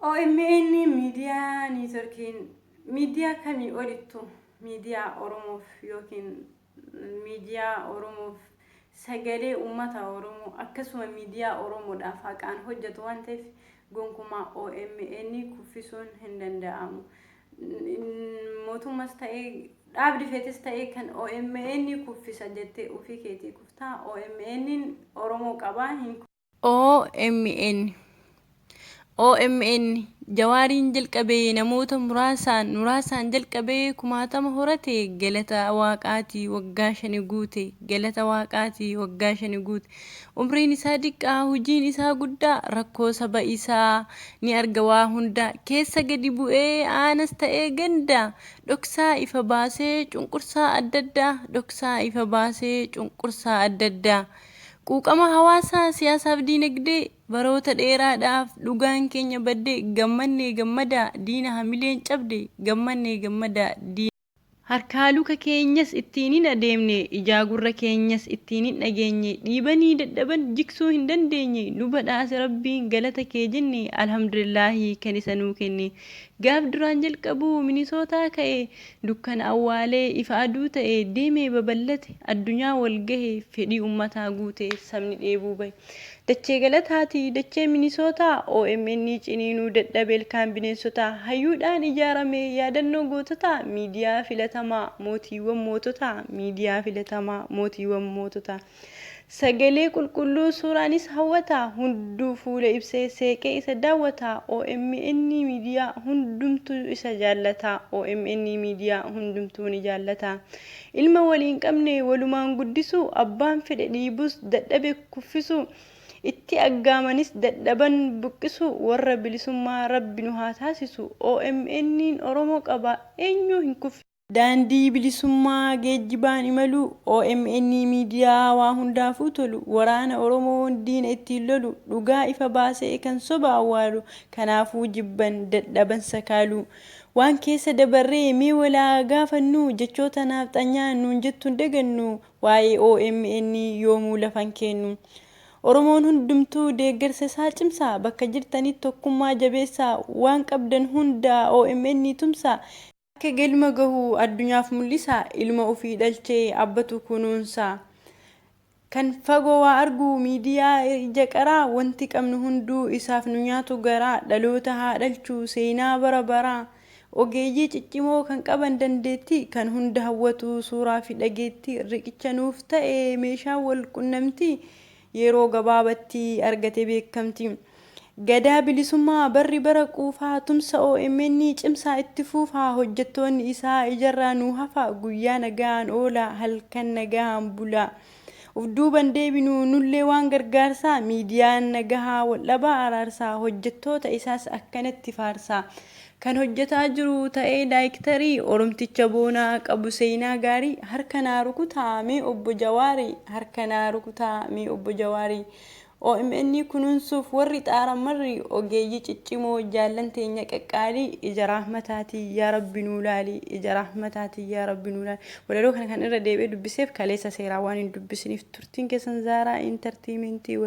OMN miidiyaa niitorkiin miidiyaa kamii olitti miidiyaa Oromoof yookiin miidiyaa Oromoof sagalee uummata Oromoo akkasuma miidiyaa Oromoodhaaf haqaan hojjetu waan ta'eef gonkumaa OMN kuffisuun hin danda'amu. Mootummaas ta'ee dhaabni feetes ta'ee kan OMN kuffisa jettee ofii keetii kuftaa OMN Oromoo qabaa hin OMN Jawaariin jalqabee namoota muraasaan jalqabee kumaatama horate galata waaqaatii waggaa 5 guute galata waaqaatii waggaa 5 guute umriin isaa diqqaa hojiin isaa guddaa rakkoo saba isaa ni arga waa hunda keessa gadi bu'ee aanas ta'ee ganda dhoksaa ifa baasee cunqursaa adda addaa Quuqama hawaasaa siyaasaaf diinagdee baroota dheeraadhaaf dhugaan keenya badde gammannee gammadaa diina hamileen cabde gammannee gammadaa harkaa luka keenyas ittiin hin adeemne ijaa gurra keenyas ittiin hin dhageenye dhiibanii dadhaban jiksuu hin dandeenye nu badhaase rabbiin galata kee jenne alhamdulillaahi kan isa nuu kenne gaaf duraan jalqabuu minisootaa ka'e dukkana awwaalee ifa aduu ta'e deemee babal'ate addunyaa wal gahe fedhii ummataa guute sabni dheebuu bahe dachee galataati dachee minisootaa OMN ciniinuu dadhabeel kaan bineensotaa hayyuudhaan ijaarame yaadannoo goototaa miidiyaa filatamaa mootiiwwan moototaa miidiyaa filatamaa mootiiwwan moototaa sagalee qulqulluu suuraanis hawwataa hunduu fuula ibsee seeqee isa daawwataa OMN miidiyaa hundumtuu isa jaallataa OMN miidiyaa hundumtuu ni jaallataa ilma waliin qabne walumaan guddisuu abbaan fedhe dhiibus dadhabe kuffisuu itti aggaamanis dadhaban buqqisu warra bilisummaa rabbi nu haa taasisu OMN Oromoo qaba eenyu hin kuffi daandii bilisummaa geejjibaan imalu OMN miidiyaa waa hundaafuu tolu waraana Oromoo diina ittiin lolu dhugaa ifa baasee kan soba awwaalu kanaafuu jibban dadhaban sakaalu waan keessa dabarree mee walaa gaafannu jechoota naafxanyaa nuun jettuun dagannu waa'ee OMN yoomuu lafan kennu Oromoon hundumtuu deeggarsa isaa cimsaa bakka jirtanitti tokkummaa jabeessaa waan qabdan hunda OMN tumsaa akka galma gahu addunyaaf mul'isaa ilma ofii dhalchee abbatu kunuunsaa kan fagoo waa argu miidiyaa ija qaraa wanti qabnu hunduu isaaf nu nyaatu garaa dhaloota haa dhalchuu seenaa bara baraa ogeeyyii ciccimoo kan qaban dandeetti kan hunda hawwatu suuraa fi dhageetti riqicha nuuf ta'e meeshaa wal qunnamtii yeroo gabaabatti argate beekamti gadaa bilisummaa barri bara quufaa tumsa OMN cimsaa itti fuufaa hojjettoonni isaa ijarraa nuu hafa guyyaa nagaan oola halkan nagaan bula ufduuban deebinu nullee waan gargaarsaa miidiyaan nagahaa waldhabaa araarsaa hojjettoota isaas akkanatti faarsaa kan hojjetaa jiru ta'ee daayiktarii oromticha boonaa qabu seenaa gaarii harka naa rukutaa mee obbo Jawaarii harka naa rukutaa mee obbo Jawaarii OMN kunuunsuuf warri xaaramarri ogeeyyii ciccimoo jaallanteenya qaqqaalii ija rahmataatii yaa rabbi nuu laali ija rahmataatii yaa rabbi nuu laali walaloo kana kan irra deebi'ee dubbiseef kaleessa seeraa waan hin dubbisiniif turtiin keessan Zaaraa Entertainmentii